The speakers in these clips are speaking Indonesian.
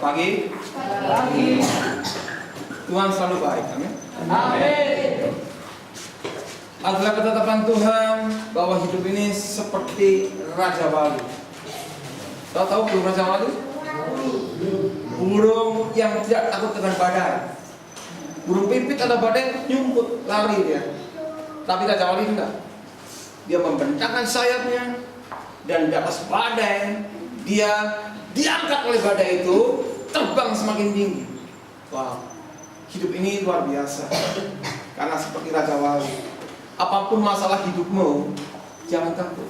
Pagi. Tuhan selalu baik, amin. Amin. Adalah ketetapan Tuhan bahwa hidup ini seperti Raja Wali. Tahu burung Raja Wali? Burung yang tidak takut dengan badai. Burung pipit ada badai, nyumput, lari dia. Tapi Raja Wali tidak. Dia membentangkan sayapnya, dan di atas badai dia diangkat oleh badai itu, terbang semakin tinggi. Wow, hidup ini luar biasa. Karena seperti Raja Wali, apapun masalah hidupmu, jangan takut.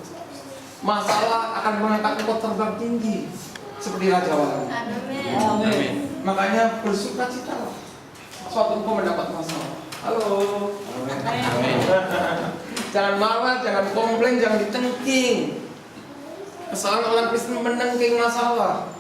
Masalah akan mengangkat engkau terbang tinggi seperti Raja Wali. Amin. Makanya bersukacitalah suatu engkau mendapat masalah. Halo. Amin. Jangan marah, jangan komplain, jangan dicengking. Kesalahan orang Kristen menengking masalah.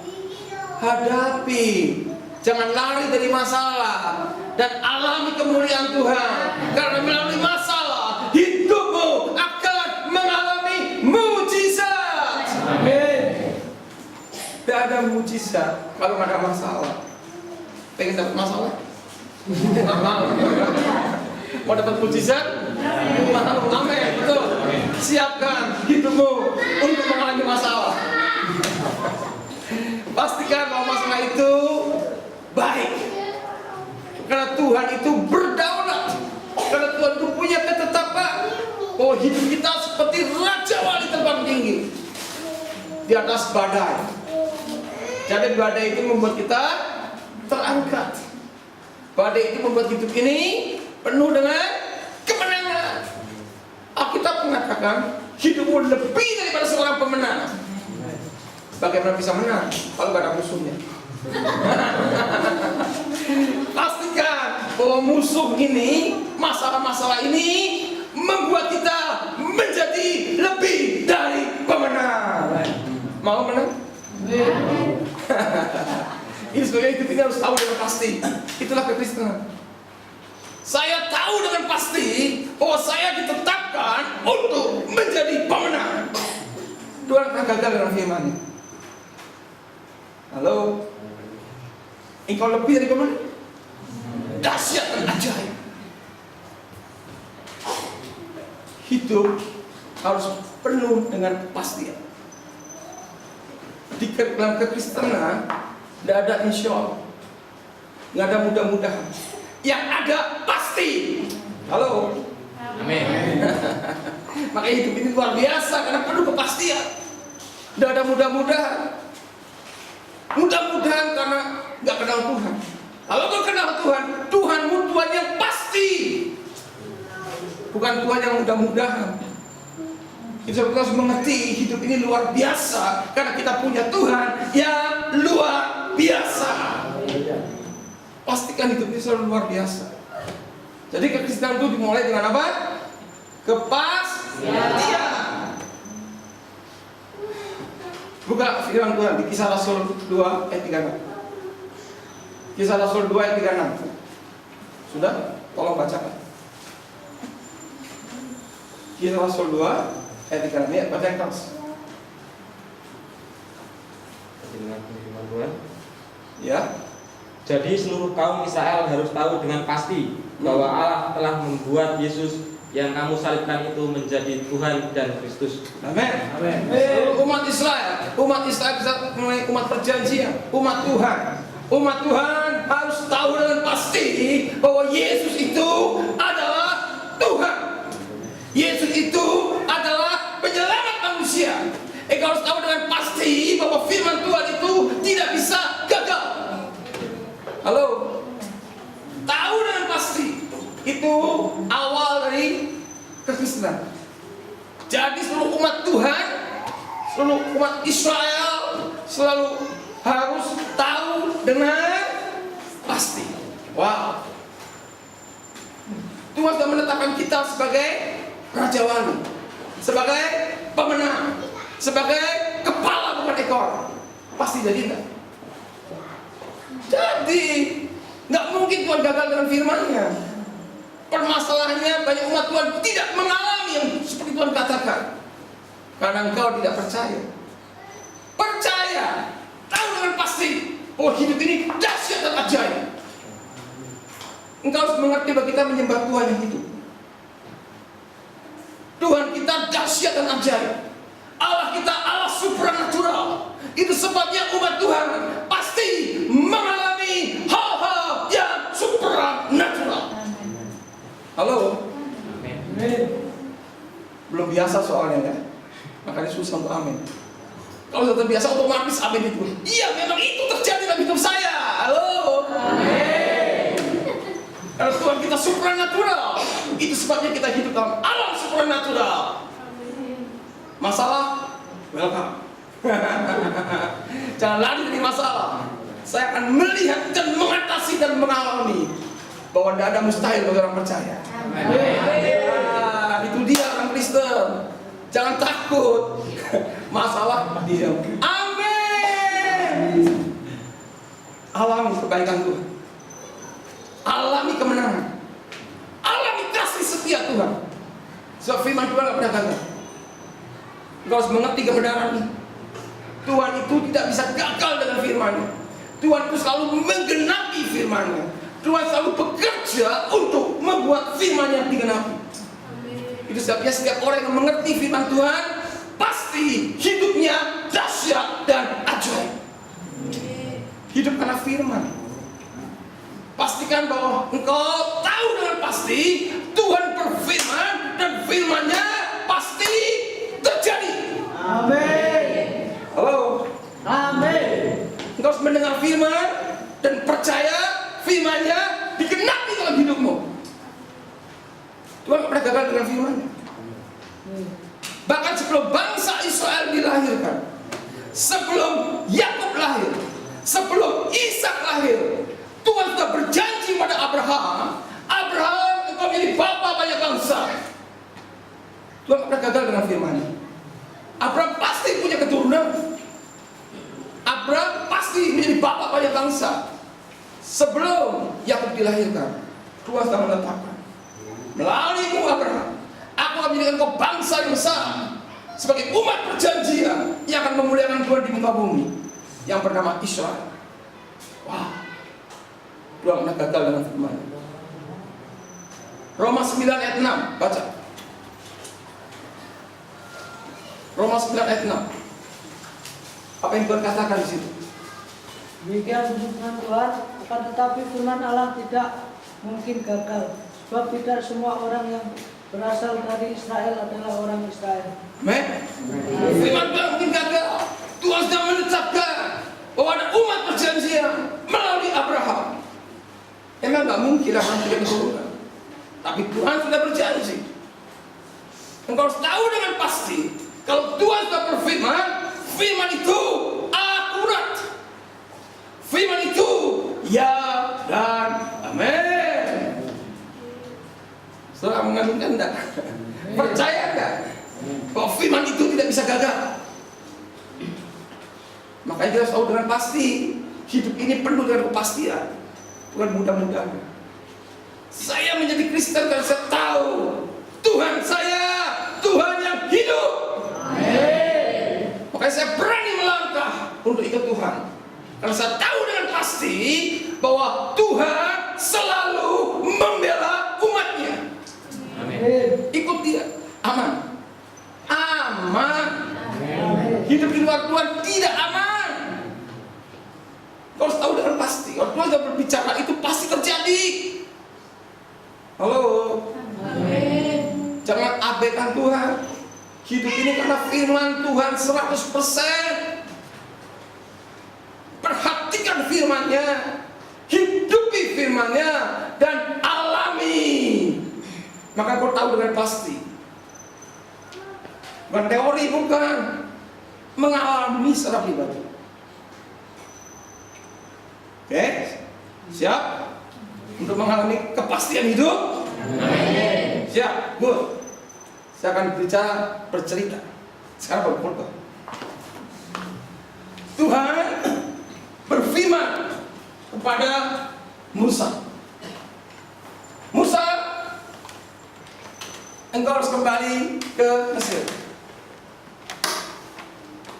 Hadapi, jangan lari dari masalah, dan alami kemuliaan Tuhan. Karena melalui masalah, hidupmu akan mengalami mujizat. Amin. Tidak ada mujizat kalau nggak ada masalah. Pengen dapat masalah? Mau dapat mujizat? Amin. Betul. Siapkan hidupmu untuk mengalami masalah. Pastikan bahwa masalah itu baik. Karena Tuhan itu berdaulat. Karena Tuhan itu punya ketetapan bahwa hidup kita seperti Raja Wali terbang tinggi di atas badai. Jadi badai itu membuat kita terangkat. Badai itu membuat hidup ini penuh dengan kemenangan. Alkitab mengatakan hidupmu lebih daripada seorang pemenang. Bagaimana bisa menang kalau gak ada musuhnya? Pastikan bahwa musuh ini, masalah-masalah ini membuat kita menjadi lebih dari pemenang. Mau menang? Ini sebagai hidup ini harus tahu dengan pasti. Itulah kekristenan. Saya tahu dengan pasti bahwa saya ditetapkan untuk menjadi pemenang. Tuhan akan gagal dalam firman-Nya. Halo, engkau lebih dari pemenang? Dahsyat dan ajaib. Hidup harus penuh dengan kepastian. Di dalam kekristenan tidak ada insya Allah, nggak ada mudah-mudahan. Yang ada pasti. Halo. Amin. Makanya hidup ini luar biasa karena penuh kepastian. Tidak ada mudah-mudahan. Mudah-mudahan karena nggak kenal Tuhan. Kalau kau kenal Tuhan, Tuhanmu Tuhan yang pasti, bukan Tuhan yang mudah-mudahan. Kita harus mengerti hidup ini luar biasa karena kita punya Tuhan yang luar biasa. Pastikan hidup ini selalu luar biasa. Jadi kekristenan itu dimulai dengan apa? Kepastian. Buka firman Tuhan di Kisah Rasul 2 ayat 36. Kisah Rasul 2 ayat 36. Sudah? Tolong bacakan. Kisah Rasul 2 ayat 36. Ya, baca yang keras. Dengan firman Tuhan. Ya. Jadi seluruh kaum Israel harus tahu dengan pasti bahwa Allah telah membuat Yesus yang kamu salibkan itu menjadi Tuhan dan Kristus. Amin. Seluruh umat Israel bisa mulai umat perjanjian, umat Tuhan. Umat Tuhan harus tahu dengan pasti bahwa Yesus itu adalah Tuhan. Yesus itu adalah penyelamat manusia. Engkau harus tahu dengan pasti bahwa firman Tuhan itu tidak bisa gagal. Halo. Tahu dengan pasti. Itu awal dari kekristenan. Jadi seluruh umat Tuhan, seluruh umat Israel selalu harus tahu dengan pasti. Wow. Tuhan sudah menetapkan kita sebagai Raja Wali, sebagai pemenang, sebagai kepala bukan ekor. Pasti jadi enggak? Jadi nggak mungkin Tuhan gagal dengan firman-Nya. Permasalahannya banyak umat Tuhan tidak mengalami yang seperti Tuhan katakan karena engkau tidak percaya. Percaya, tahu dengan pasti bahwa hidup ini dahsyat dan ajaib. Engkau harus mengerti bahwa kita menyembah Tuhan yang hidup. Tuhan kita dahsyat dan ajaib. Allah kita Allah supranatural. Itu sebabnya umat Tuhan pasti mengalami hal-hal yang supranatural. Halo? Belum biasa soalnya ya. Makanya susah untuk amin. Kalau sudah terbiasa otomatis amin itu. Iya, memang itu terjadi dalam hidup saya. Halo? Amin. Kalau Tuhan kita supranatural, itu sebabnya kita hidup dalam alam supranatural. Masalah? Welcome. Jangan lari dari masalah. Saya akan melihat dan mengatasi dan mengalami bahwa tidak ada mustahil bagi orang percaya. Ya, itu dia orang Kristen. Jangan takut. Masalah diam. Amin. Alami kebaikan Tuhan. Alami kemenangan. Alami kasih setia Tuhan. Sebab firman Tuhan tidak pernah gagal. Engkau harus mengerti kebenaran ini. Tuhan itu tidak bisa gagal dengan firman-Nya. Tuhan itu selalu menggenapi firman-Nya. Tuhan selalu bekerja untuk membuat firman-Nya digenapi. Itu sebabnya setiap orang yang mengerti firman Tuhan pasti hidupnya dahsyat dan ajaib. Hidup karena firman. Pastikan bahwa engkau tahu dengan pasti Tuhan berfirman dan firman-Nya pasti terjadi. Amin. Halo. Amin. Engkau harus mendengar firman dan percaya firman-Nya digenapi dalam hidupmu. Tuhan tidak pernah gagal dengan firman-Nya. Bahkan sebelum bangsa Israel dilahirkan, sebelum Yakub lahir, sebelum Ishak lahir, Tuhan sudah berjanji pada Abraham, Abraham engkau menjadi bapa banyak bangsa. Tuhan tidak pernah gagal dengan firman-Nya. Abraham pasti punya keturunan. Abraham pasti menjadi bapa banyak bangsa. Sebelum Yakub dilahirkan, Tuhan sudah menetapkan, melaluimu Abraham, aku akan menjadikan kau bangsa yang besar, sebagai umat perjanjian yang akan memuliakan Tuhan di muka bumi, yang bernama Israel. Wah, Tuhan pernah gagal dengan firman. Roma 9 ayat 6, baca. Roma 9 ayat 6. Apa yang Tuhan katakan di situ? Demikian firman Tuhan, akan tetapi firman Allah tidak mungkin gagal, sebab tidak semua orang yang berasal dari Israel adalah orang Israel. Amen. Firman Tuhan mungkin gagal. Tuhan sudah menetapkan bahwa ada umat perjanjian melalui Abraham. Emang nggak mungkin Abraham tidak keturunan, tapi Tuhan sudah berjanji. Engkau harus tahu dengan pasti kalau Tuhan sudah berfirman, firman itu akurat. Firman itu ya dan amin. Saudara mengaminkan enggak? Percaya enggak bahwa firman itu tidak bisa gagal? Makanya kita harus tahu dengan pasti hidup ini penuh dengan kepastian. Bukan mudah-mudahan. Saya menjadi Kristen karena saya tahu Tuhan saya Tuhan yang hidup. Amin. Makanya saya berani melangkah untuk ikut Tuhan, karena saya tahu dengan pasti bahwa Tuhan selalu membela umatnya. Amin. Ikut dia, aman. Aman. Amin. Hidup di luar Tuhan tidak aman. Kau harus tahu dengan pasti, kalau Tuhan sudah berbicara itu pasti terjadi. Halo. Amin. Jangan abaikan Tuhan. Hidup ini karena firman Tuhan 100%. Perhatikan firman-Nya, hidupi firman-Nya, dan alami. Maka kau tahu dengan pasti. Bukan teori, bukan. Mengalami secara pribadi. Oke? Siap? Untuk mengalami kepastian hidup? Amin. Siap? Good. Saya akan bercerita. Sekarang berkhotbah. Tuhan berfirman kepada Musa. Musa, engkau harus kembali ke Mesir.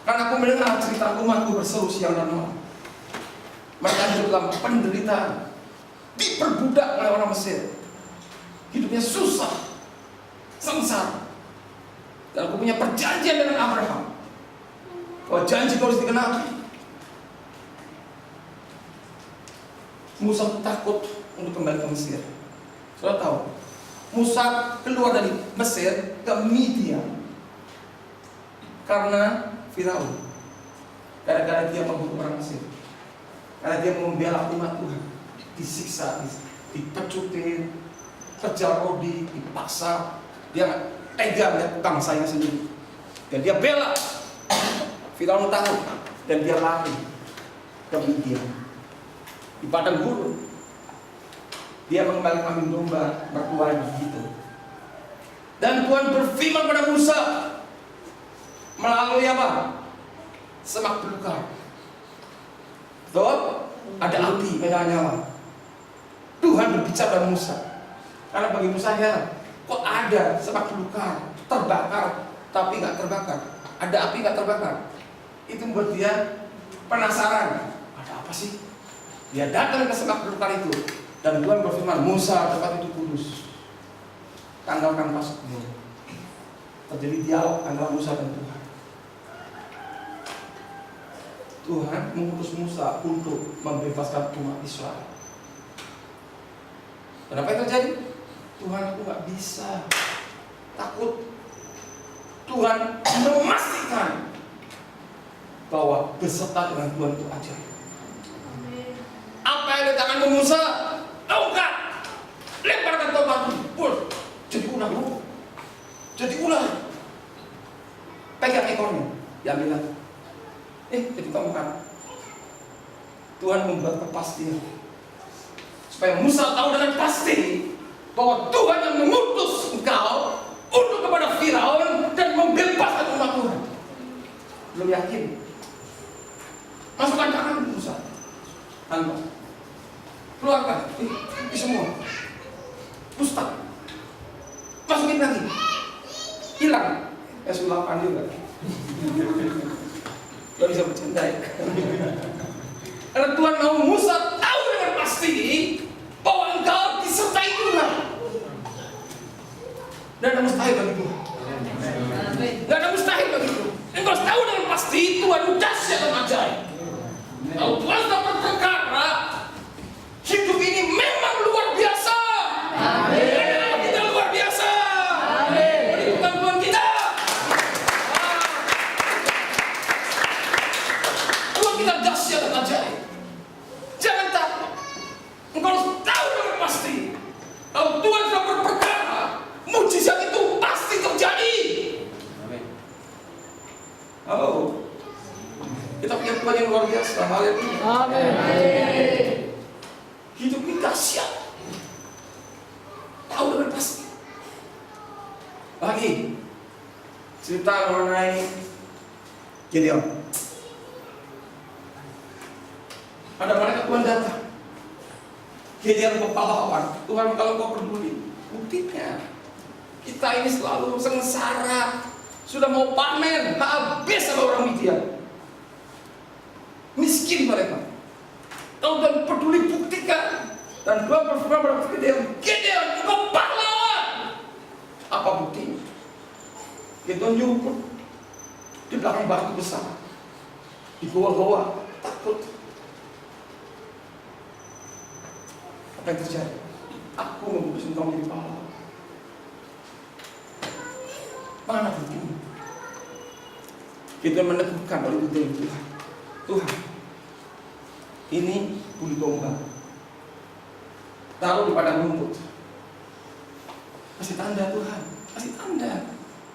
Karena aku mendengar cerita umatku berseru siang dan malam. Mereka hidup dalam penderitaan, diperbudak oleh orang Mesir. Hidupnya susah, sengsara. Dan aku punya perjanjian dengan Abraham bahwa janji harus dikenapi. Musa takut untuk kembali ke Mesir. Saudara tahu, Musa keluar dari Mesir ke Midian karena Firaun. Gara-gara dia membunuh orang Mesir, karena dia membela umat Tuhan, disiksa, dipecutin, kerja rodi, dipaksa. Dia tega melihat bangsanya sendiri, dan dia bela. Firaun tahu, dan dia lari ke Midian. Di padang gurun dia mengembalikan kambing domba mertuanya begitu. Dan Tuhan berfirman pada Musa melalui apa? Semak belukar. Betul? Ada api menyala-nyala. Tuhan berbicara pada Musa. Karena bagi Musa heran, kok ada semak belukar terbakar tapi nggak terbakar, ada api nggak terbakar. Itu membuat dia penasaran, ada apa sih? Dia datang ke semak belukar itu, dan Tuhan berfirman, Musa, tempat itu kudus, tanggalkan pasukmu. Terjadi dialog antara Musa dan Tuhan. Tuhan mengutus Musa untuk membebaskan umat Israel. Dan apa yang terjadi? Tuhan, aku gak bisa, takut. Tuhan memastikan bahwa beserta dengan Tuhan itu ajaib. Apa yang ditanganmu Musa? Angkat, lemparkan tombakmu, pul, jadi ular bu, jadi ular. Pegang ekornya, diambil lagi. Jadi tongkat. Tuhan membuat kepastian supaya Musa tahu dengan pasti bahwa Tuhan yang mengutus engkau untuk kepada Firaun dan membebaskan umat Tuhan. Belum yakin? Masukkan tangan Musa, tangan, keluarkan, ini semua, Ustaz, masukin lagi, hilang, sulapan juga. Gak bisa bercanda ya. Karena Tuhan mau Musa tahu dengan pasti bahwa engkau disertai Tuhan. Dan ada mustahil bagi Tuhan. Gak ada mustahil bagi Tuhan. Engkau tahu dengan pasti Tuhan dahsyat dan ajaib. Kalau Tuhan sudah berperkara, hidup ini memang luar biasa. Amin. Kita luar biasa. Amin. Bukan Tuhan kita. Tuhan kita dahsyat dan ajaib. Jangan takut. Engkau harus tahu dengan pasti. Kalau Tuhan sudah berperkara, mujizat itu pasti terjadi. Amin. Halo. Kita punya Tuhan yang luar biasa. Haleluya. Amin. Hidup ini dahsyat. Tahu dengan pasti. Lagi cerita mengenai Gideon. Ada malaikat Tuhan datang. Gideon berpahlawan. Tuhan, kalau kau peduli, buktinya kita ini selalu sengsara. Sudah mau panen, habis sama orang Midian. Miskin mereka. Kalau Tuhan peduli, buktikan. Dan Tuhan berfirman pada Gideon, Gideon, engkau pahlawan. Apa buktinya? Gideon nyumput di belakang batu besar, di goa-goa, takut. Apa yang terjadi? Aku mengutus engkau menjadi pahlawan. Mana buktinya? Gideon meneguhkan oleh Tuhan. Tuhan, ini bulu domba, taruh di padang rumput. Kasih tanda Tuhan, kasih tanda.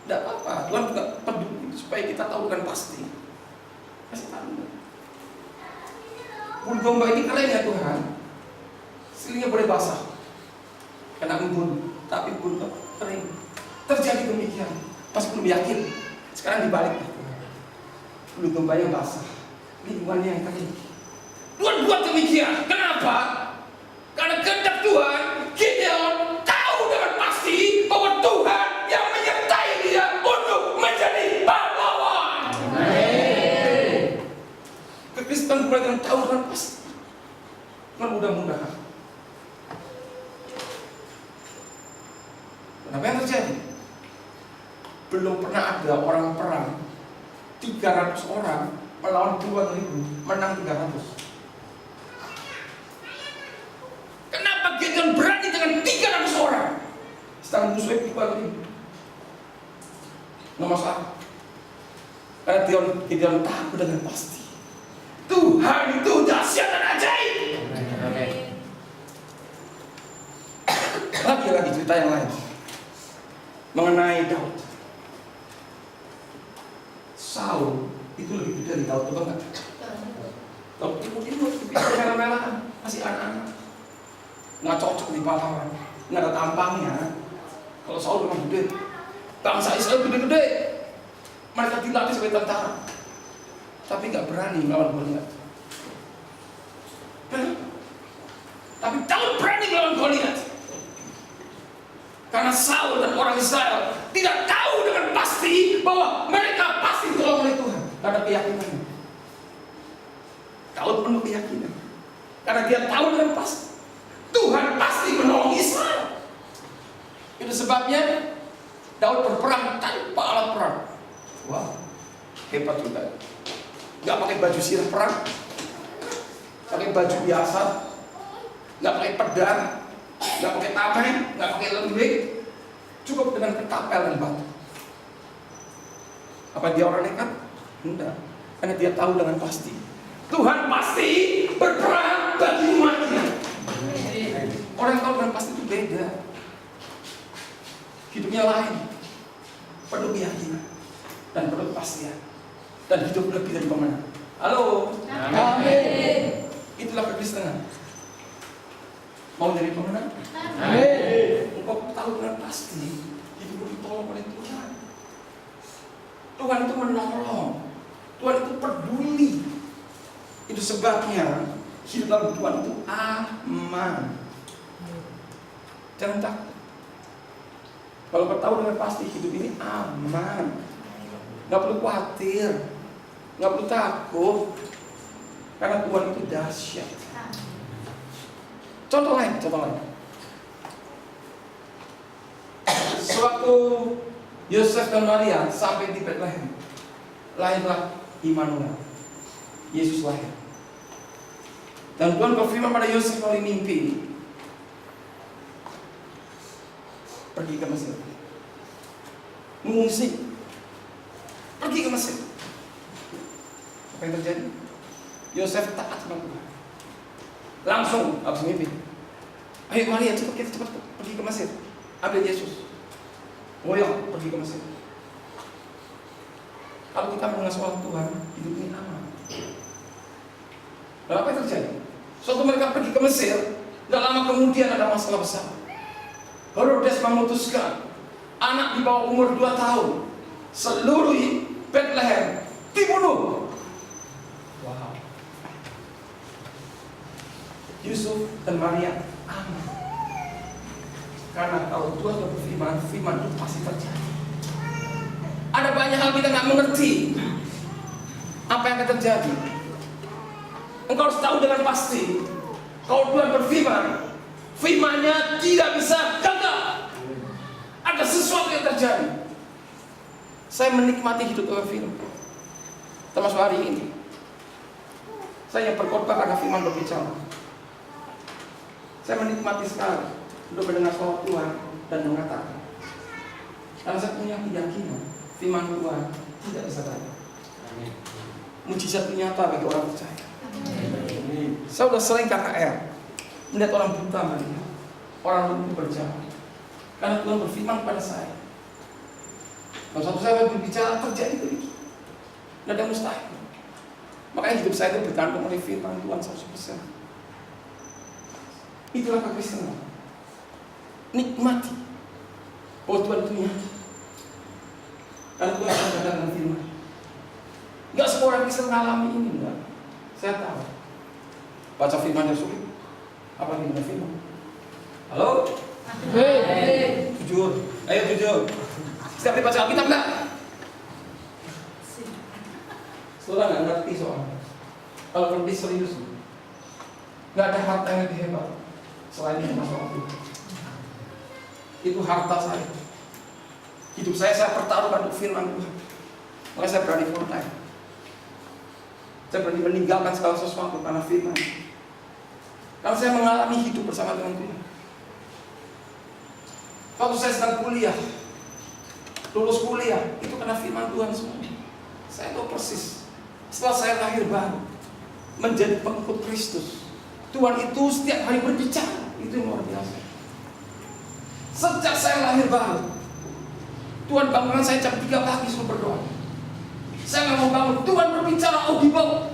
Tidak apa-apa, Tuhan juga peduli supaya kita tahu dengan pasti. Kasih tanda. Bulu domba ini keren ya Tuhan. Selingnya boleh basah, kena embun, tapi bulu kering. Terjadi demikian. Pas belum yakin, sekarang dibalik. Bulu domba yang basah, lingkungannya yang kering. Tuhan buat demikian. Kenapa? Karena kehendak Tuhan, Gideon tahu dengan pasti bahwa Tuhan yang menyertai dia untuk menjadi pahlawan. Kekristenan bukan yang tahu dengan pasti Mudah-mudahan. Apa yang terjadi? Belum pernah ada orang perang 300 orang melawan 2.000, menang 300. Kenapa Gideon berani dengan 300 orang? Sedangkan musuhnya 2.000. Nggak masalah. Karena Gideon tahu dengan pasti Tuhan itu dahsyat dan ajaib. Lagi cerita yang lain mengenai Daud. Saul itu lebih gede dari Daud, betul nggak? Daud imut, bisa merah-merahan, masih anak-anak, nggak cocok di pahlawan, nggak ada tampangnya. Kalau Saul memang gede, bangsa Israel gede-gede, mereka dilatih sebagai tentara, tapi nggak berani melawan Goliat. Tapi Daud berani melawan Goliat. Karena Saul dan orang Israel tidak tahu dengan pasti bahwa mereka pasti ditolong oleh Tuhan. Tidak ada keyakinannya. Daud penuh keyakinan. Karena dia tahu dengan pasti Tuhan pasti menolong Israel. Itu sebabnya Daud berperang tanpa alat perang. Wow, hebat juga. Gak pakai baju sirah perang, pakai baju biasa, gak pakai pedang, gak pakai tameng, gak pakai lembing, cukup dengan ketapel dan batu. Apa dia orang nekat? Enggak, karena dia tahu dengan pasti Tuhan pasti berperang bagi umatnya. Orang yang tahu dengan pasti itu beda, hidupnya lain, penuh keyakinan dan penuh kepastian, dan hidup lebih dari pemenang. Halo, amin. Itulah kekristenan. Mau jadi pemenang? Amin. Engkau tahu dengan pasti hidupmu ditolong oleh Tuhan. Tuhan itu menolong, Tuhan itu peduli. Itu sebabnya hidup dalam Tuhan itu aman. Jangan takut. Kalau kau tahu dengan pasti hidup ini aman, nggak perlu khawatir, nggak perlu takut, karena Tuhan itu dahsyat. Contoh lain. Sewaktu Yosef dan Maria sampai di Bethlehem, lahirlah Immanuel, Yesus lahir. Dan Tuhan berfirman pada Yosef melalui mimpi, pergi ke Mesir, mengungsi, pergi ke Mesir. Apa yang terjadi? Yosef taat sama Tuhan. Langsung habis mimpi, ayo Maria kita cepat pergi ke Mesir, ambil Yesus. Oh ya, pergi ke Mesir. Kalau kita mendengar soal Tuhan, hidup ini aman. Lalu apa yang terjadi? Suatu mereka pergi ke Mesir, tidak lama kemudian ada masalah besar. Herodes memutuskan anak di bawah umur 2 tahun seluruh Bethlehem dibunuh. Wow. Yusuf dan Maria aman. Karena kalau Tuhan berfirman, firman itu pasti terjadi. Ada banyak hal kita nggak mengerti apa yang akan terjadi. Engkau harus tahu dengan pasti kalau Tuhan berfirman, firman-Nya tidak bisa gagal. Ada sesuatu yang terjadi. Saya menikmati hidup dengan firman, termasuk hari ini. Saya berkhotbah karena firman berbicara. Saya menikmati sekali untuk mendengar suara Tuhan dan mengatakan, karena saya punya keyakinan firman Tuhan tidak bisa gagal. Mujizat nyata bagi orang percaya. Saya sudah sering KKR melihat orang buta melihat, orang lumpuh berjalan, karena Tuhan berfirman kepada saya. Kalau satu saya berbicara terjadi begitu, tidak ada mustahil. Makanya hidup saya itu bergantung oleh firman Tuhan 100%. Itulah kekristenan. Nikmati bahwa Tuhan itu nyata, karena Tuhan akan datang dengan firman. Enggak semua orang bisa mengalami ini, enggak. Saya tahu. Baca firman yang sulit, apalagi dengan firman. Halo? Jujur, ayo jujur. Setiap dibaca Alkitab enggak? Saudara nggak ngerti soalnya. Kalau ngerti serius. Nggak ada harta yang lebih hebat selain iman sama Tuhan. Itu harta saya. Hidup saya pertaruhkan untuk firman Tuhan. Makanya saya berani full time. Saya berani meninggalkan segala sesuatu karena firman. Karena saya mengalami hidup bersama dengan Tuhan. Waktu saya sedang kuliah, lulus kuliah, itu karena firman Tuhan semua. Saya tahu persis. Setelah saya lahir baru, menjadi pengikut Kristus, Tuhan itu setiap hari berbicara. Itu yang luar biasa. Sejak saya lahir baru, Tuhan bangunkan saya jam 3 pagi suruh berdoa. Saya nggak mau bangun, Tuhan berbicara audible.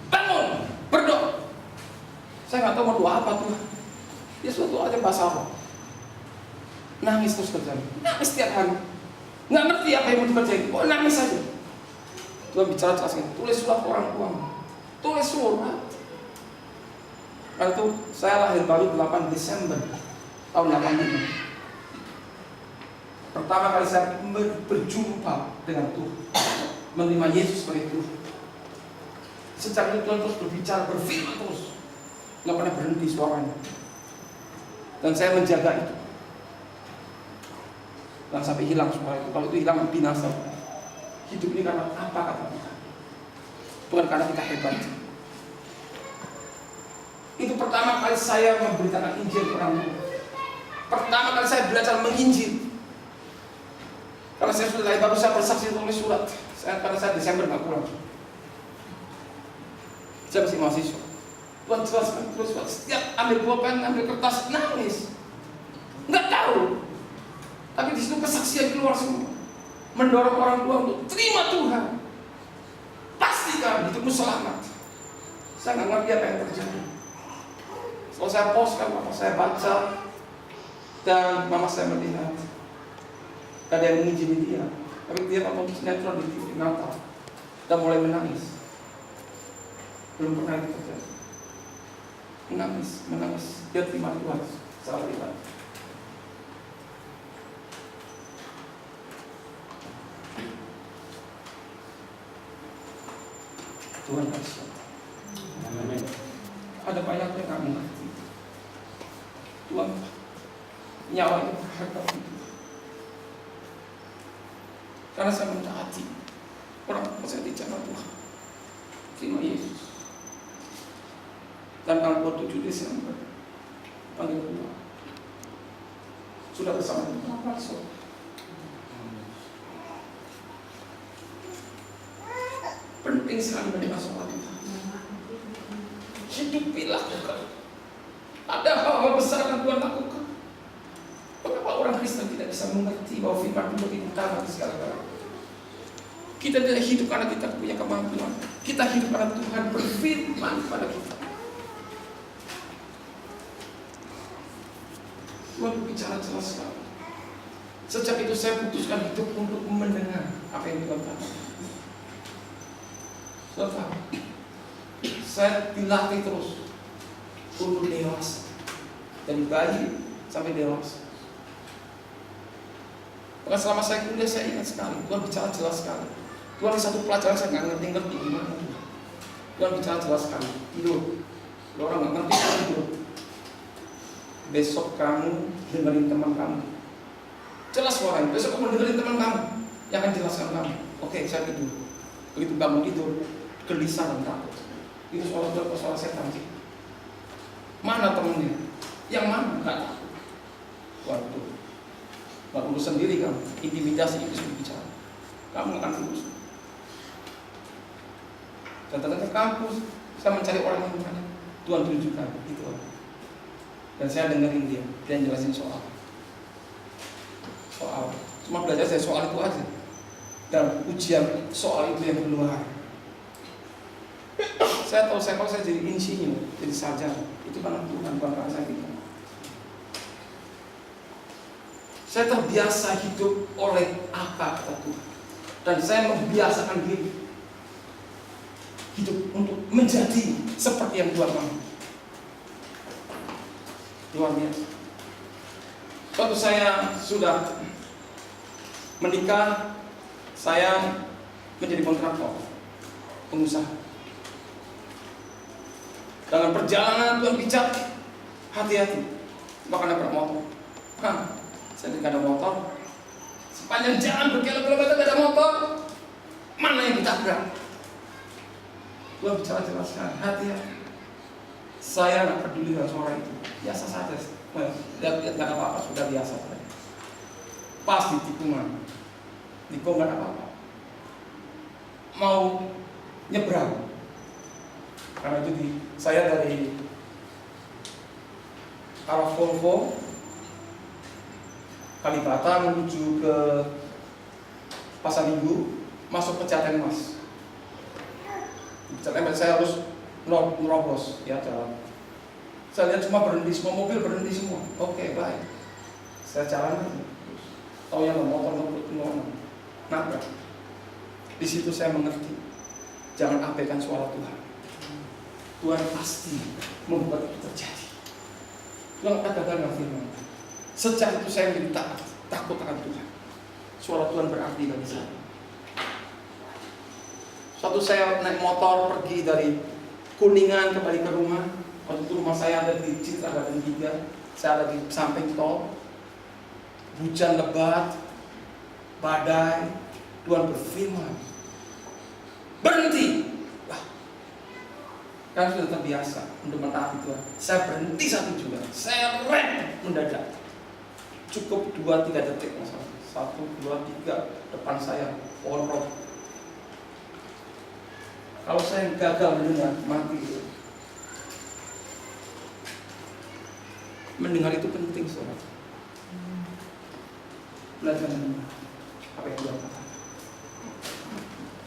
Bangun, berdoa. Saya nggak tahu mau doa apa Tuhan. Dia suatu aja bahasa roh. Nangis terus terjadi, nangis setiap hari. Nggak ngerti apa yang mau dikerjain, kok nangis saja. Tuhan bicara jelaskan, tulis surat orang tuamu, tulis surat. Karena itu saya lahir baru 8 Desember tahun 85. Pertama kali saya berjumpa dengan Tuhan, menerima Yesus sebagai Tuhan. Sejak itu Tuhan terus berbicara, berfirman terus, nggak pernah berhenti suaranya. Dan saya menjaga itu. Dan sampai hilang suara itu. Kalau itu hilang binasa. Hidup ini karena apa kata Tuhan? Bukan karena kita hebat. Itu pertama kali saya memberitakan Injil ke orang tua. Pertama kali saya belajar menginjil. Karena saya sudah lahir baru, saya bersaksi tulis surat. Karena saya Desember nggak pulang. Saya masih mahasiswa. Tuhan jelaskan terus, setiap ambil pulpen, ambil kertas, nangis. Nggak tahu. Tapi di situ kesaksian keluar semua. Mendorong orang tua untuk terima Tuhan. Pastikan hidupmu selamat. Saya nggak ngerti apa yang terjadi. Kalau saya postkan, mama saya baca, dan mama saya melihat. Ada yang mengizinkan dia, tapi dia nonton sinetron di TV Natal dan mulai menangis. Belum pernah itu terjadi. Menangis. Dia terima Tuhan secara pribadi. Tuhan kasih. Ada banyak yang kamu ngerti. Tuhan, nyawa itu berharga untuk. Karena saya mentaati orang tua saya di jalan Tuhan. Terima Yesus. Dan tanggal 7 Desember panggil Tuhan. Sudah bersama dengan Tuhan. Penting sekali menerima sholat Tuhan. Hidupilah lakukan. Ada hal-hal besar yang Tuhan lakukan. Kenapa orang Kristen tidak bisa mengerti bahwa firman Tuhan itu utama di segala-galanya? Kita tidak hidup karena kita punya kemampuan. Kita hidup karena Tuhan berfirman pada kita. Tuhan berbicara jelas sekali. Sejak itu saya putuskan hidup untuk mendengar apa yang Tuhan katakan. Saudara, saya dilatih terus untuk dewasa, dari bayi sampai dewasa. Bahkan selama saya kuliah saya ingat sekali Tuhan bicara jelas sekali. Tuhan satu pelajaran saya nggak ngerti gimana. Tuhan bicara jelas sekali. Tidur, orang nggak ngerti tidur. Besok kamu dengerin teman kamu. Jelas suaranya. Besok kamu dengerin teman kamu yang akan jelaskan kamu. Oke, saya tidur. Begitu bangun tidur, gelisah dan takut. Itu soal setan sih. Mana temennya? Yang mana? Nggak takut. Waduh. Nggak urus sendiri kamu. Intimidasi itu sudah bicara. Kamu akan urus. Datang ke kampus, saya mencari orang yang mana. Tuhan tunjukkan, gitu. Dan saya dengerin dia jelasin soal. Cuma belajar saya soal itu aja. Dan ujian soal itu yang keluar. Saya tahu kalau saya jadi insinyur, jadi sarjana, itu karena Tuhan, bukan karena saya gitu. Saya terbiasa hidup oleh apa kata Tuhan. Dan saya membiasakan diri hidup untuk menjadi seperti yang Tuhan mau. Luar biasa. Waktu saya sudah menikah, saya menjadi kontraktor, pengusaha. Dalam perjalanan Tuhan bicara, hati-hati. Bahkan ada motor. Saya tidak ada motor. Sepanjang jalan berkilometer tidak ada motor. Mana yang ditabrak? Tuhan bicara jelaskan, hati-hati. Saya nggak peduli dengan suara itu. Biasa saja. Lihat nggak ada apa-apa, sudah biasa saja. Pas di tikungan, nggak ada apa-apa. Mau nyebrang, karena itu saya dari arah Volvo Kalibata menuju ke Pasar Minggu, masuk Pejaten Mas. Pejaten Mas saya harus nerobos ya jalan. Saya lihat cuma berhenti, semua mobil berhenti semua. Oke, baik. Saya jalan aja. Tahu yang motor nabrak. Di situ saya mengerti, jangan abaikan suara Tuhan. Tuhan pasti membuat itu terjadi. Tuhan katakan firman. Sejak itu saya menjadi takut akan Tuhan. Suara Tuhan berarti bagi saya. Suatu saya naik motor pergi dari Kuningan kembali ke rumah. Waktu itu rumah saya ada di Citra Garden 3. Saya ada di samping tol. Hujan lebat, badai. Tuhan berfirman, berhenti. Wah, kan sudah terbiasa untuk mentaati Tuhan. Saya berhenti satu juga. Saya rem mendadak. Cukup 2-3 detik masalah. 1, 2, 3 depan saya pohon roh. Kalau saya gagal mendengar, mati. Mendengar itu penting, saudara. Belajar mendengar apa yang Tuhan katakan.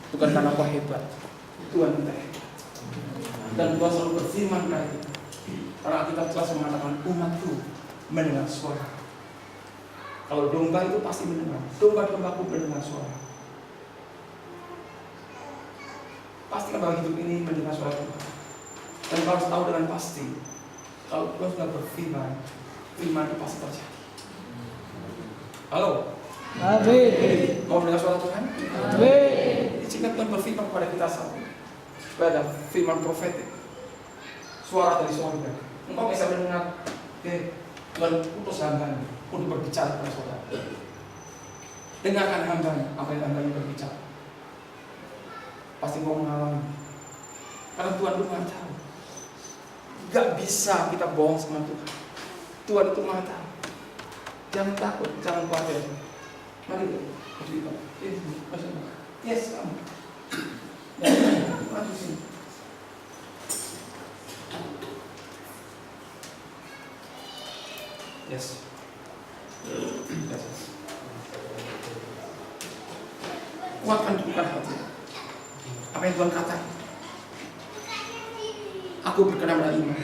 Bukan karena apa hebat, Tuhan kita hebat. Dan Tuhan selalu berfirman kepada kita. Karena kita telah mengatakan umatku mendengar suara. Kalau domba itu pasti mendengar. Domba-dombaku mendengar suara. Pasti kan bagi hidup ini mendengar suara Tuhan. Dan kau harus tahu dengan pasti, kalau Tuhan sudah berfirman, firman itu pasti terjadi. Halo? Amin. Mau mendengar suara Tuhan? Amin. Jika Tuhan berfirman kepada kita saat ini, ada firman profetik, suara dari surga. Engkau bisa mendengar, Tuhan utus hambanya untuk berbicara kepada saudara. Dengarkan hambanya, apa yang hambanya berbicara. Pasti mau mengalami. Karena Tuhan itu maha tahu. Gak bisa kita bohong sama Tuhan. Tuhan itu maha tahu. Jangan takut, jangan khawatir. Mari kita. Yes, kamu. Ya, maju sini. Yes. Kuatkan bukan hati. Apa yang Tuhan katakan? Aku berkenan pada iman.